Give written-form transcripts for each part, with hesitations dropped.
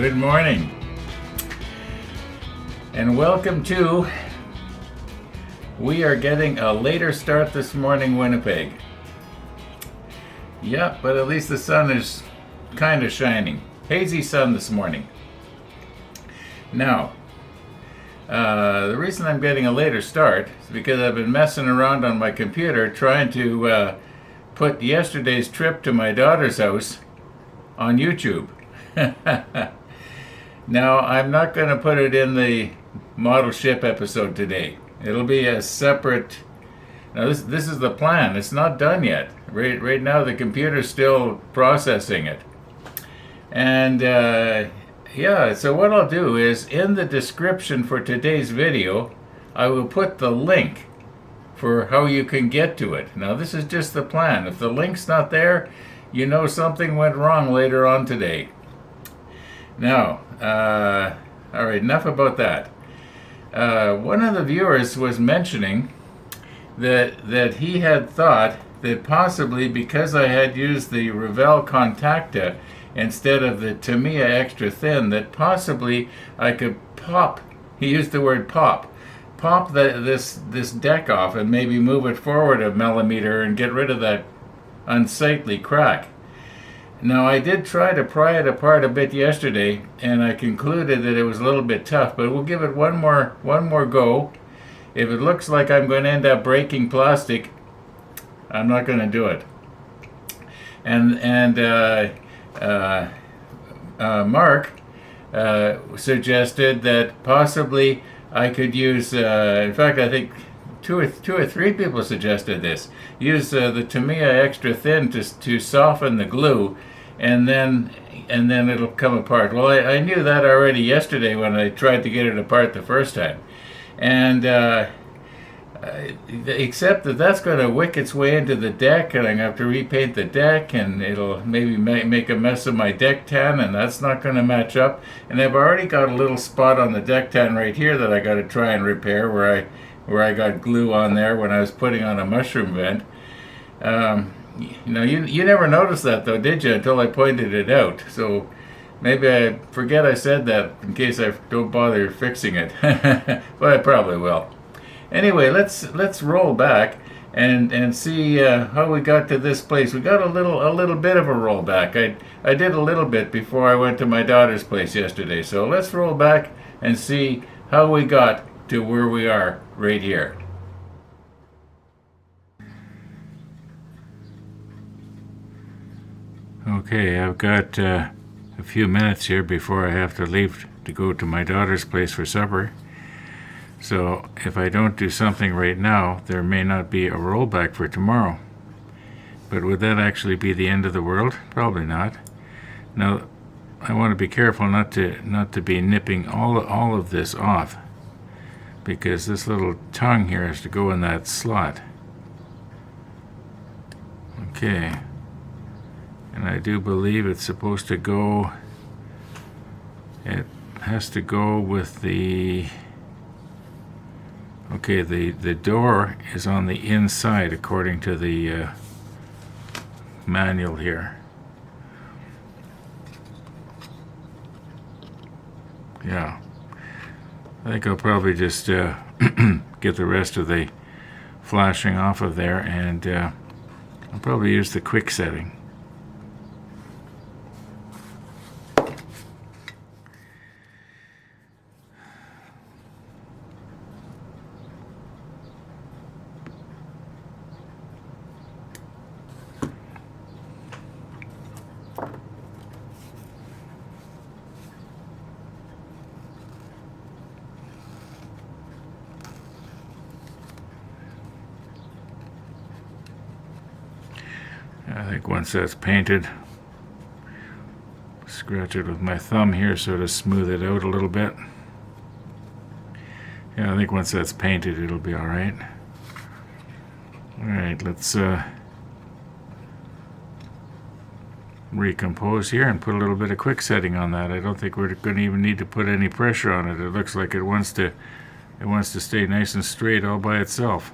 Good morning, and welcome to We Are Getting a Later Start This Morning, Winnipeg. Yeah, but at least the sun is kind of shining. Hazy sun this morning. Now, the reason I'm getting a later start is because I've been messing around on my computer trying to put yesterday's trip to my daughter's house on YouTube. Now, I'm not going to put it in the model ship episode today. It'll be a separate... Now, this is the plan. It's not done yet. Right now, the computer's still processing it. And, yeah, so what I'll do is, in the description for today's video, I will put the link for how you can get to it. Now, this is just the plan. If the link's not there, you know something went wrong later on today. Now, all right, enough about that. One of the viewers was mentioning that he had thought that possibly because I had used the Revell Contacta instead of the Tamiya Extra Thin, that possibly I could pop, he used the word pop this deck off and maybe move it forward a millimeter and get rid of that unsightly crack. Now, I did try to pry it apart a bit yesterday, and I concluded that it was a little bit tough, but we'll give it one more go. If it looks like I'm going to end up breaking plastic, I'm not going to do it. And Mark suggested that possibly I could use, in fact, I think two or three people suggested this, use the Tamiya Extra Thin to soften the glue, and then it'll come apart. Well, I knew that already yesterday when I tried to get it apart the first time, and except that that's going to wick its way into the deck, and I'm going to have to repaint the deck, and it'll maybe make a mess of my deck tan, and that's not going to match up. And I've already got a little spot on the deck tan right here that I got to try and repair where I got glue on there when I was putting on a mushroom vent. You never noticed that though, did you, until I pointed it out? So maybe I forget I said that in case I don't bother fixing it. But I probably will. Anyway, let's roll back and see how we got to this place. We got a little bit of a roll back. I did a little bit before I went to my daughter's place yesterday. So let's roll back and see how we got to where we are right here. Okay, I've got a few minutes here before I have to leave to go to my daughter's place for supper. So if I don't do something right now, there may not be a rollback for tomorrow. But would that actually be the end of the world? Probably not. Now, I want to be careful not to be nipping all of this off, because this little tongue here has to go in that slot. Okay. And I do believe it's supposed to go, it has to go with the, okay, the door is on the inside according to the manual here. Yeah. I think I'll probably just get the rest of the flashing off of there, and I'll probably use the quick setting. I think once that's painted, scratch it with my thumb here so to smooth it out a little bit. Yeah, I think once that's painted, it'll be all right. All right, let's recompose here and put a little bit of quick setting on that. I don't think we're going to even need to put any pressure on it. It looks like it wants to stay nice and straight all by itself.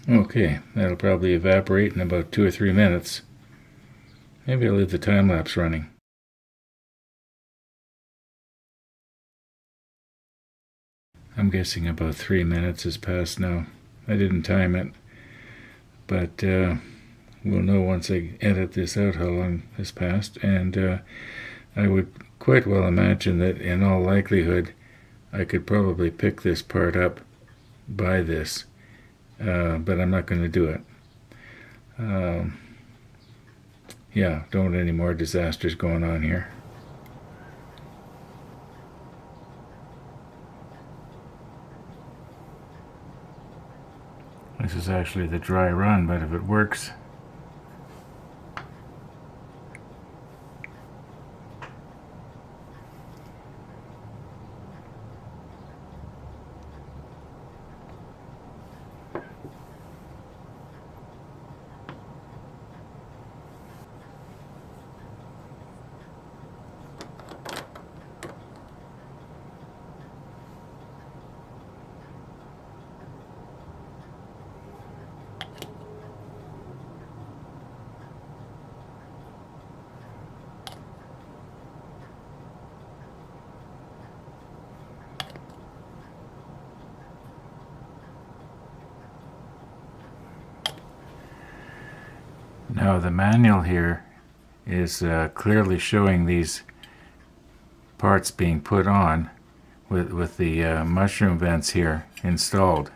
Okay, that'll probably evaporate in about 2 or 3 minutes. Maybe I'll leave the time lapse running. I'm guessing about 3 minutes has passed now. I didn't time it, but we'll know once I edit this out how long has passed, and I would quite well imagine that in all likelihood I could probably pick this part up by this, but I'm not going to do it. Yeah, don't want any more disasters going on here. This is actually the dry run, but if it works, now the manual here is clearly showing these parts being put on with the mushroom vents here installed.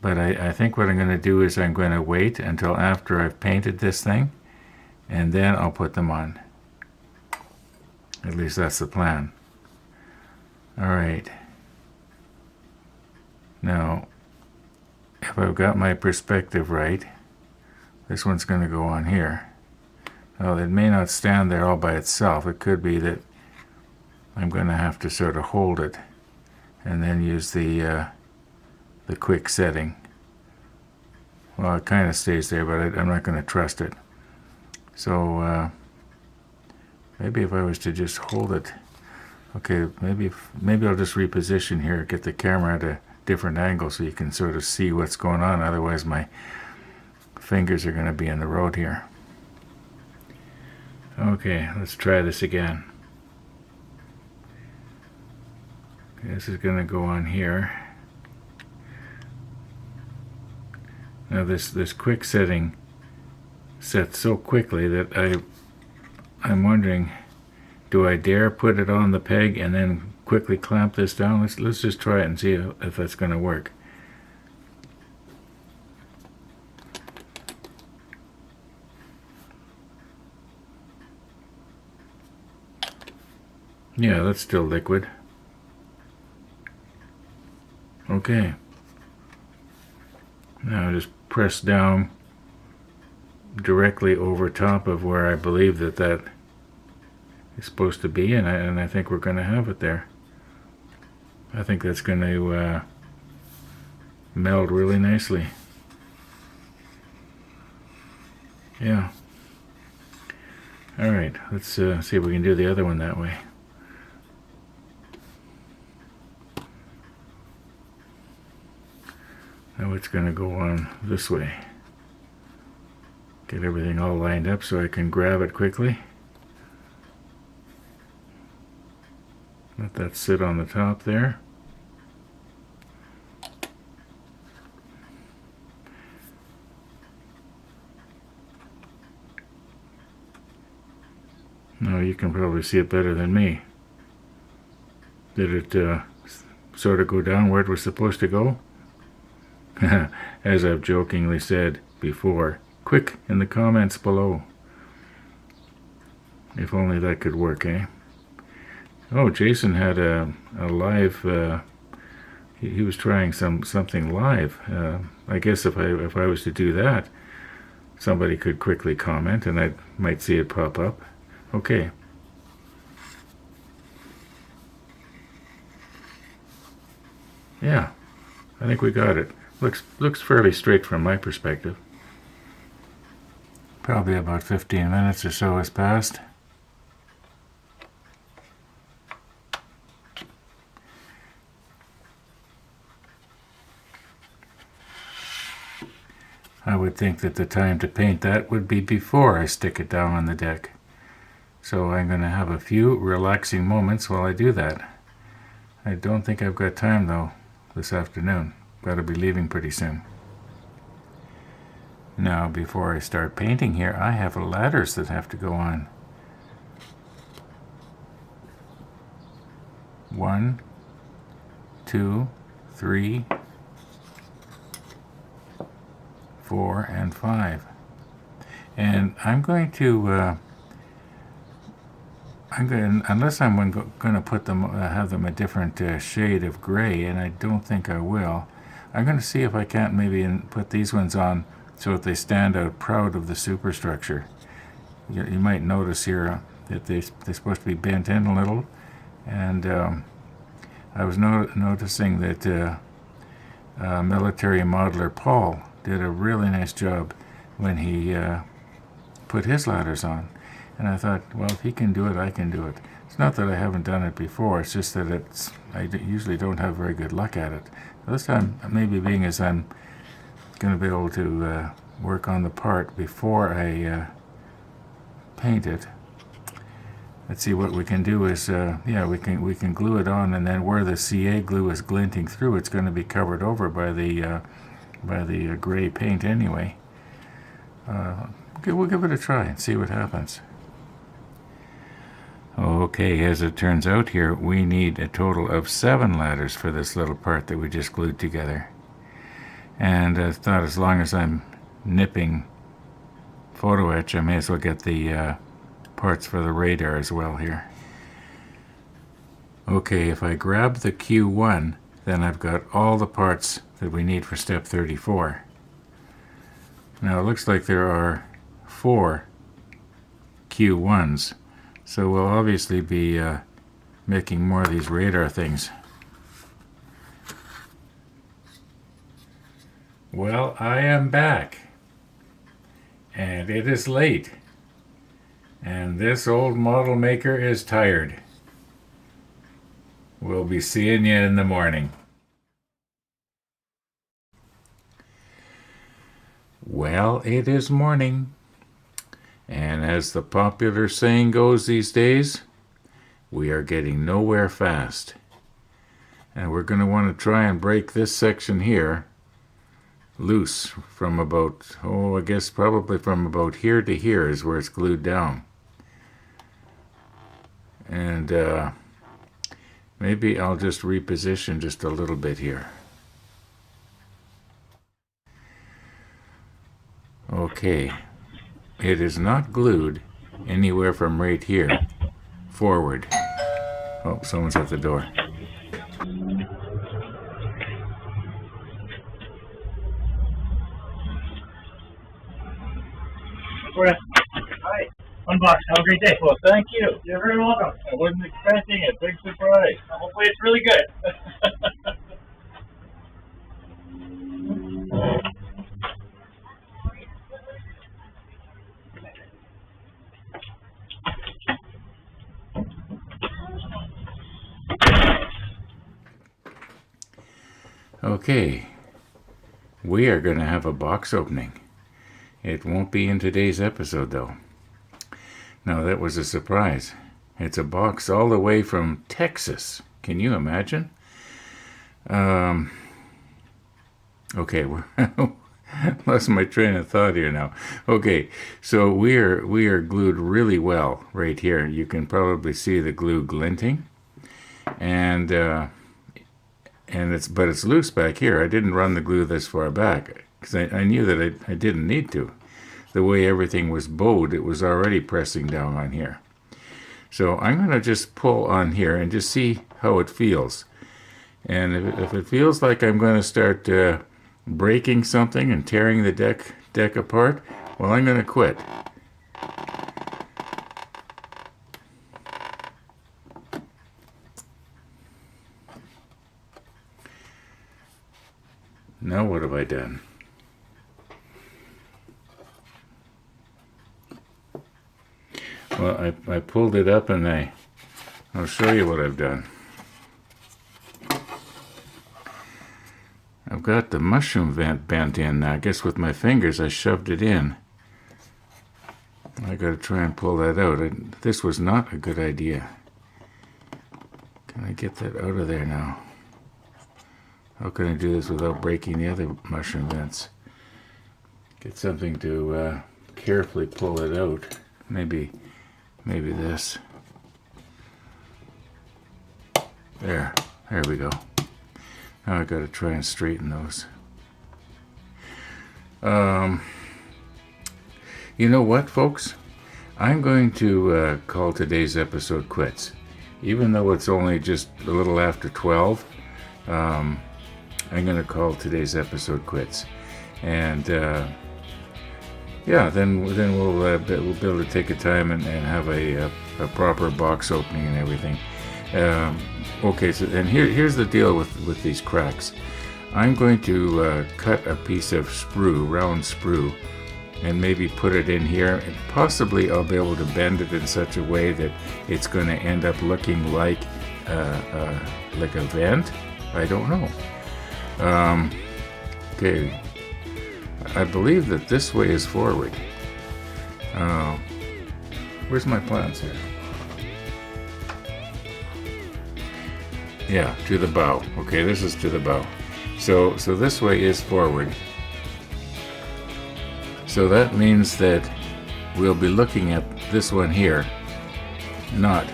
But I think what I'm going to do is I'm going to wait until after I've painted this thing, and then I'll put them on. At least that's the plan. Alright. Now, if I've got my perspective right, this one's going to go on here. Now, it may not stand there all by itself. It could be that I'm going to have to sort of hold it and then use the quick setting. Well, it kind of stays there, but I'm not going to trust it. So maybe if I was to just hold it, okay, maybe I'll just reposition here, get the camera at a different angle so you can sort of see what's going on. Otherwise, my fingers are going to be in the road here. Okay, let's try this again. Okay, this is going to go on here. Now this quick setting sets so quickly that I'm wondering, do I dare put it on the peg and then quickly clamp this down? Let's just try it and see if that's going to work. Yeah, that's still liquid. Okay. Now just press down directly over top of where I believe that is supposed to be, and I think we're going to have it there. I think that's going to meld really nicely. Yeah. Alright, let's see if we can do the other one that way. Now it's going to go on this way. Get everything all lined up so I can grab it quickly. Let that sit on the top there. Now you can probably see it better than me. Did it sort of go down where it was supposed to go? As I've jokingly said before, quick in the comments below. If only that could work, eh? Oh, Jason had a live, he was trying something live. I guess if I was to do that, somebody could quickly comment and I might see it pop up. Okay. Yeah, I think we got it. Looks fairly straight from my perspective. Probably about 15 minutes or so has passed. I would think that the time to paint that would be before I stick it down on the deck. So I'm going to have a few relaxing moments while I do that. I don't think I've got time though this afternoon. Got to be leaving pretty soon. Now before I start painting here, I have ladders that have to go on. 1, 2, 3, 4, and 5. And I'm going to unless I'm going to put them, have them a different shade of gray, and I don't think I will. I'm going to see if I can't maybe put these ones on so that they stand out proud of the superstructure. You might notice here that they're supposed to be bent in a little, and I was noticing that military modeler Paul did a really nice job when he put his ladders on. And I thought, well, if he can do it, I can do it. It's not that I haven't done it before, it's just that I usually don't have very good luck at it. This time, maybe being as I'm going to be able to work on the part before I paint it. Let's see, what we can do is, we can glue it on, and then where the CA glue is glinting through, it's going to be covered over by the gray paint anyway. We'll give it a try and see what happens. Okay, as it turns out here, we need a total of 7 ladders for this little part that we just glued together. And I thought as long as I'm nipping photo etch, I may as well get the parts for the radar as well here. Okay, if I grab the Q1, then I've got all the parts that we need for step 34. Now it looks like there are 4 Q1s, so we'll obviously be making more of these radar things. Well, I am back, and it is late, and this old model maker is tired. We'll be seeing you in the morning. Well, it is morning, and as the popular saying goes these days, we are getting nowhere fast. And we're going to want to try and break this section here loose from about, I guess probably from about here to here is where it's glued down. And maybe I'll just reposition just a little bit here. Okay, it is not glued anywhere from right here forward. Oh, someone's at the door. Hi. Unbox. Have a great day. Well, thank you. You're very welcome. I wasn't expecting it. Big surprise. Hopefully it's really good. Okay, we are going to have a box opening. It won't be in today's episode, though. No, that was a surprise. It's a box all the way from Texas. Can you imagine? Okay, lost my train of thought here now. Okay, so we are glued really well right here. You can probably see the glue glinting, and it's loose back here. I didn't run the glue this far back because I knew that I didn't need to. The way everything was bowed, it was already pressing down on here. So I'm going to just pull on here and just see how it feels. And if it feels like I'm going to start breaking something and tearing the deck apart, well, I'm going to quit. Now what have I done? Well, I pulled it up and I'll show you what I've done. I've got the mushroom vent bent in now. I guess with my fingers I shoved it in. I gotta try and pull that out. This was not a good idea. Can I get that out of there now? How can I do this without breaking the other mushroom vents? Get something to carefully pull it out. Maybe this. There we go. Now I gotta try and straighten those. You know what, folks? I'm going to call today's episode quits. Even though it's only just a little after 12, I'm going to call today's episode quits. And then we'll be able to take a time and have a proper box opening and everything. Okay, so and here's the deal with these cracks. I'm going to cut a piece of sprue, round sprue, and maybe put it in here, and possibly I'll be able to bend it in such a way that it's going to end up looking like a vent. I don't know. Okay, I believe that this way is forward. Where's my plans here? Yeah, to the bow. Okay, this is to the bow. So this way is forward. So that means that we'll be looking at this one here, not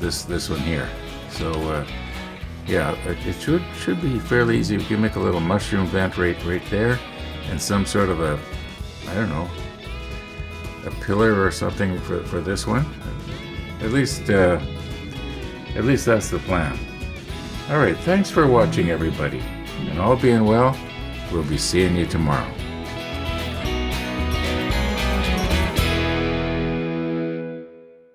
this one here. So yeah, it should be fairly easy. We can make a little mushroom vent right there, and some sort of a, I don't know, a pillar or something for this one. At least that's the plan. All right, thanks for watching, everybody, and all being well, we'll be seeing you tomorrow.